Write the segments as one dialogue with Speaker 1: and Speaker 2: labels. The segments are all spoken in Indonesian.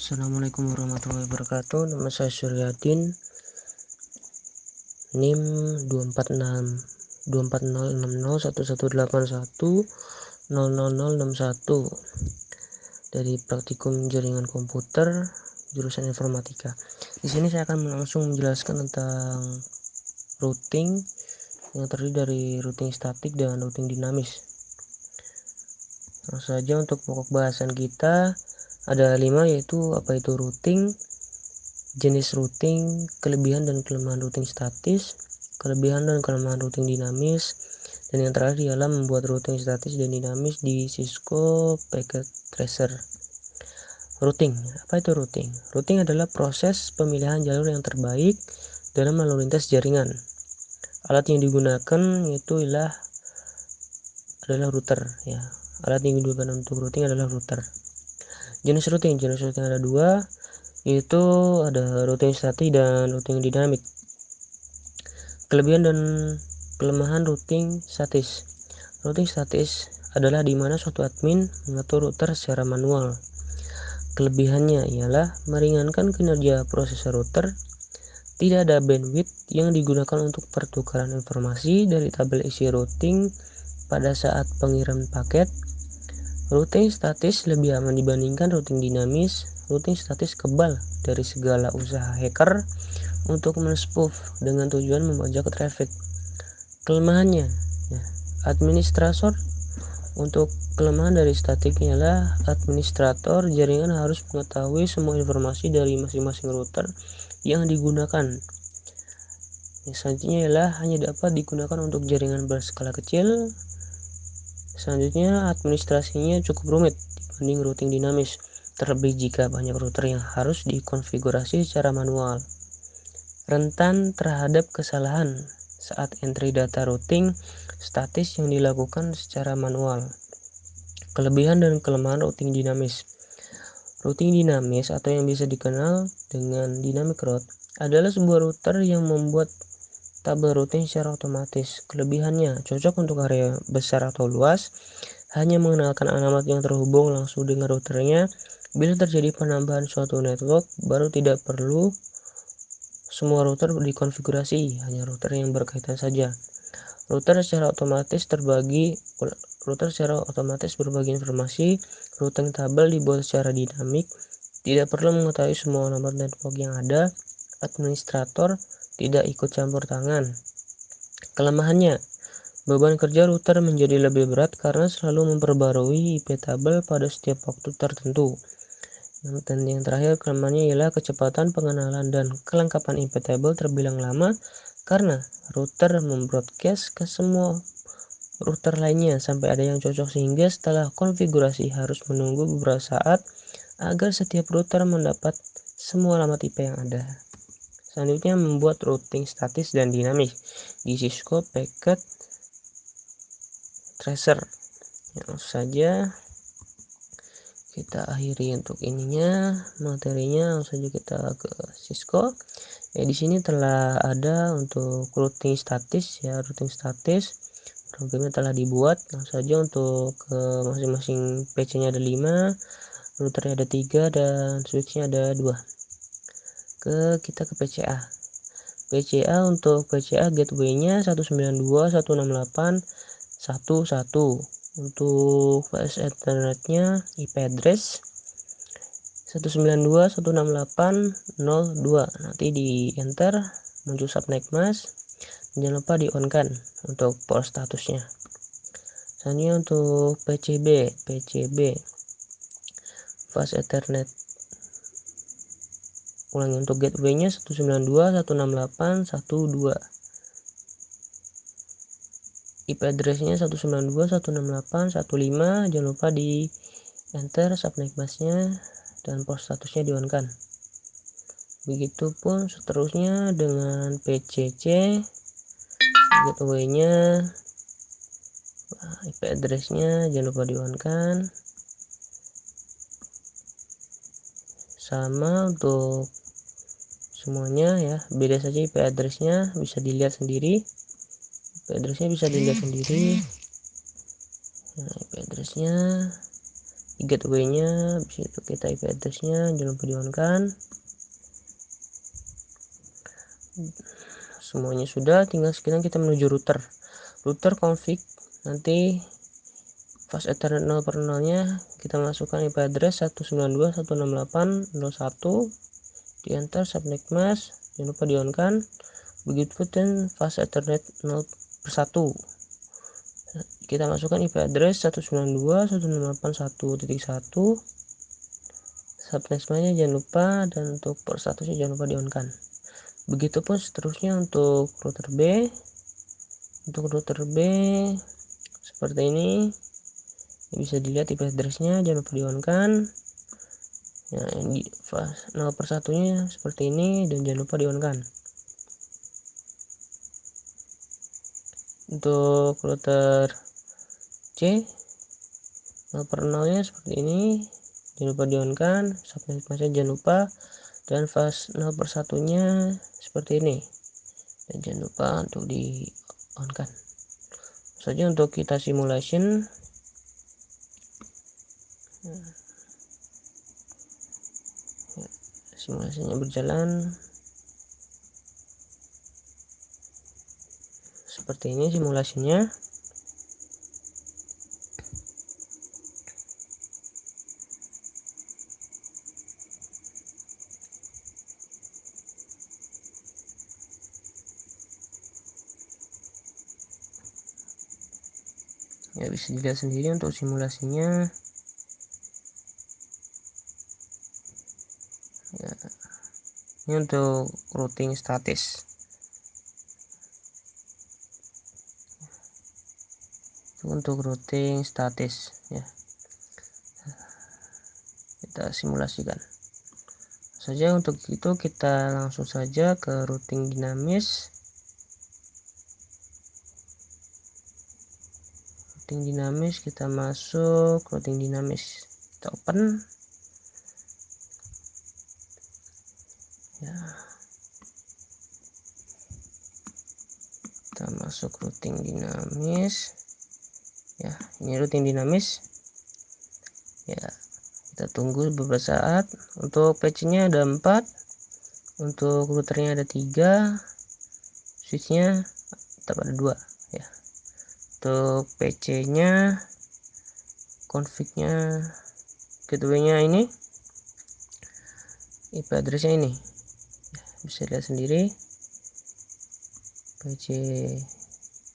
Speaker 1: Assalamualaikum warahmatullahi wabarakatuh. Nama saya Suryadin, NIM 246 dari Praktikum Jaringan Komputer jurusan Informatika. Di sini saya akan langsung menjelaskan tentang routing yang terdiri dari routing statik dan routing dinamis. Langsung saja untuk pokok bahasan kita ada 5, yaitu apa itu routing, jenis routing, kelebihan dan kelemahan routing statis, kelebihan dan kelemahan routing dinamis, dan yang terakhir ialah membuat routing statis dan dinamis di Cisco Packet Tracer. Routing, apa itu routing? Routing adalah proses pemilihan jalur yang terbaik dalam lalu lintas jaringan. Alat yang digunakan adalah router, ya. Alat yang digunakan untuk routing adalah router. Jenis routing ada 2, yaitu ada routing statik dan routing dinamik. Kelebihan dan kelemahan routing statis. Routing statis adalah di mana suatu admin mengatur router secara manual. Kelebihannya ialah meringankan kinerja prosesor router, tidak ada bandwidth yang digunakan untuk pertukaran informasi dari tabel isi routing pada saat pengirim paket. Routing statis lebih aman dibandingkan routing dinamis. Routing statis kebal dari segala usaha hacker untuk men-spoof dengan tujuan membajak traffic. Kelemahannya, administrator. Untuk kelemahan dari statik ialah administrator jaringan harus mengetahui semua informasi dari masing-masing router yang digunakan. Selanjutnya ialah hanya dapat digunakan untuk jaringan berskala kecil. Selanjutnya, administrasinya cukup rumit dibanding routing dinamis, terlebih jika banyak router yang harus dikonfigurasi secara manual. Rentan terhadap kesalahan saat entry data routing statis yang dilakukan secara manual. Kelebihan dan kelemahan routing dinamis. Routing dinamis atau yang bisa dikenal dengan dynamic route adalah sebuah router yang membuat tabel routing secara otomatis. Kelebihannya cocok untuk area besar atau luas, hanya mengenalkan alamat yang terhubung langsung dengan routernya. Bila terjadi penambahan suatu network baru, tidak perlu semua router dikonfigurasi, hanya router yang berkaitan saja. Router secara otomatis berbagi informasi. Routing tabel dibuat secara dinamik, tidak perlu mengetahui semua alamat network yang ada. Administrator tidak ikut campur tangan. Kelemahannya, beban kerja router menjadi lebih berat karena selalu memperbarui IP tabel pada setiap waktu tertentu. Dan yang terakhir, kelemahannya ialah kecepatan pengenalan dan kelengkapan IP tabel terbilang lama karena router membroadcast ke semua router lainnya sampai ada yang cocok, sehingga setelah konfigurasi harus menunggu beberapa saat agar setiap router mendapat semua alamat IP yang ada. Selanjutnya, membuat routing statis dan dinamis di Cisco Packet Tracer. Langsung saja kita akhiri untuk materinya. Langsung saja kita ke Cisco. Di sini telah ada untuk routing statis, routing statis programnya telah dibuat. Langsung saja untuk ke masing-masing PC-nya ada 5, routernya ada 3, dan switch-nya ada 2. Kita ke PCA. Untuk PCA gateway-nya 192.168.1.1. Untuk flash Ethernet-nya IP address 192.168.0.2. Nanti di enter muncul subnet mask. Jangan lupa di on kan untuk port statusnya. Selanjutnya untuk PCB flash Ethernet. Ulangi, untuk gateway-nya 192.168.1.2. IP address-nya 192.168.1.5. Jangan lupa di enter subnet mask-nya dan port statusnya di on kan. Begitupun seterusnya dengan PCC, gateway-nya, IP address-nya jangan lupa di on kan. Sama untuk semuanya ya, beda saja IP address-nya bisa dilihat sendiri. Nah, IP address-nya gateway-nya, habis itu kita IP address-nya jangan lupa di-on-kan. Semuanya sudah, tinggal sekarang kita menuju router config. Nanti fast Ethernet 0/0 nya kita masukkan IP address 192.168.0.1, di enter, subnet mask, jangan lupa di-on-kan. Begitu pun fast Ethernet 0/1 kita masukkan IP address 192.168.1.1, subnet mask-nya jangan lupa, dan untuk port statusnya jangan lupa di-on-kan. Begitupun seterusnya untuk router B. Untuk router B seperti ini, bisa dilihat IP address-nya jangan lupa di-on-kan. Ya, di 0/1 nya seperti ini dan jangan lupa di-on-kan. Untuk router C 0/0 nya seperti ini, jangan lupa di-on-kan. Subnet mask-nya jangan lupa, dan fast 0/1 nya seperti ini dan jangan lupa untuk di-on-kan. Saja untuk kita simulation. Simulasinya berjalan seperti ini simulasinya. Ya, bisa dilihat sendiri untuk simulasinya. Ya, ini untuk routing statis. Untuk routing statis ya, kita simulasikan saja. Untuk itu kita langsung saja ke routing dinamis. Routing dinamis, kita masuk routing dinamis, kita open ya, kita masuk routing dinamis ya. Ini routing dinamis ya, kita tunggu beberapa saat. Untuk patch-nya ada 4, untuk routernya ada 3, switch-nya tetap ada 2 ya. Untuk PC-nya, config-nya, gateway-nya ini, IP address-nya ini bisa lihat sendiri. PC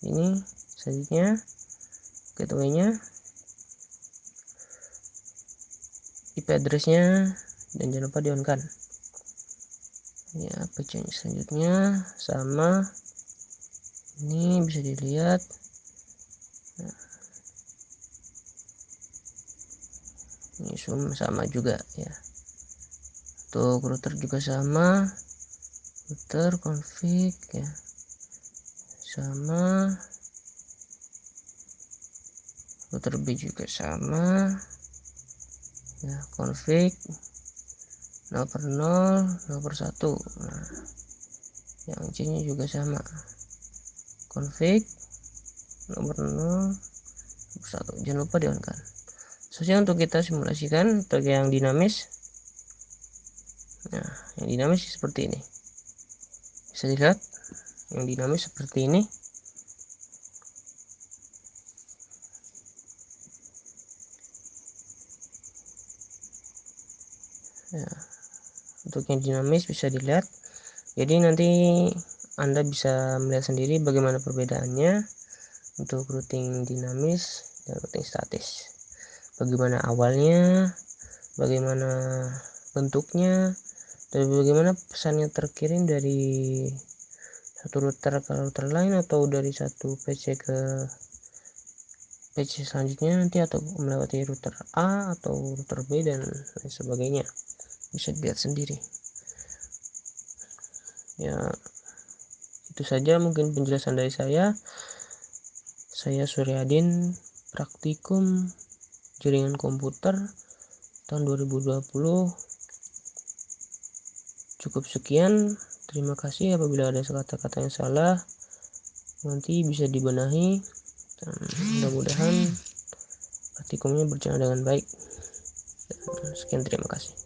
Speaker 1: ini selanjutnya gateway-nya, IP address-nya, dan jangan lupa di-on-kan ya. PC-nya selanjutnya sama, ini bisa dilihat. Nah, ini sama juga ya. Untuk router juga sama, router config ya sama, router B juga sama ya, config 0/0, 0/1. Nah, yang C nya juga sama, config 0/0, 1. Jangan lupa di-on-kan. Saja untuk kita simulasikan untuk yang dinamis. Nah, yang dinamis seperti ini, bisa dilihat yang dinamis seperti ini ya. Untuk yang dinamis bisa dilihat, jadi nanti Anda bisa melihat sendiri bagaimana perbedaannya untuk routing dinamis dan routing statis, bagaimana awalnya, bagaimana bentuknya, dan bagaimana pesan yang terkirim dari satu router ke router lain, atau dari satu PC ke PC selanjutnya nanti, atau melewati router A atau router B dan lain sebagainya. Bisa dilihat sendiri ya. Itu saja mungkin penjelasan dari saya. Suryadin, praktikum jaringan komputer tahun 2020. Cukup sekian, terima kasih. Apabila ada kata-kata yang salah nanti bisa dibenahi, dan mudah-mudahan praktikumnya berjalan dengan baik. Sekian, terima kasih.